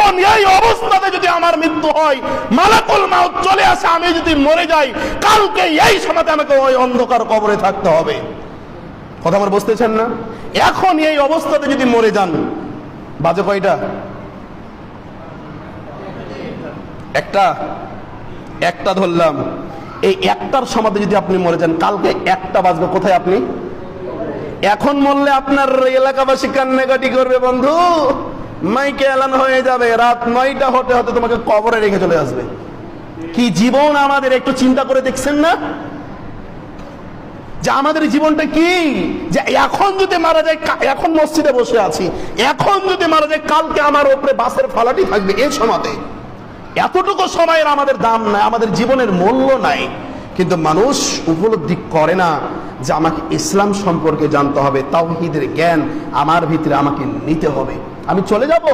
এখন এই অবস্থাতে যদি আমার মৃত্যু হয়, মালাকুল মাউত চলে আসে, আমি যদি মরে যাই, কালকে এই সময়তে আমাকে ওই অন্ধকার কবরে থাকতে হবে। কথা আমার বুঝতেছেন না? এখন এই অবস্থাতে যদি মরে যান, বাজে কয়টা? একটা ধরলাম। এই একটার সমাধি যদি আপনি মরে যান, কালকে একটা বাজবে কোথায়? আপনি এখন মরলে আপনার এলাকাবাসী কান্নাকাটি করবে, বন্ধু মাইকে এলান হয়ে যাবে, রাত 9টা হতে হতে তোমাকে কবরে রেখে চলে আসবে। কি জীবন আমাদের, একটু চিন্তা করে দেখছেন না যে আমাদের জীবনটা কি? যে এখন যদি মারা যায়, এখন মসজিদে বসে আছি, এখন যদি মারা যায়, কালকে আমার উপরে বাসের ফালাটি থাকবে। এই সময়তে এতটুকু সময়ের আমাদের দাম নাই, আমাদের জীবনের মূল্য নাই। কিন্তু মানুষ উপলব্ধি করে না যে আমাকে ইসলাম সম্পর্কে জানতে হবে, তাওহীদের জ্ঞান আমার ভিতরে আমাকে নিতে হবে। আমি চলে যাব,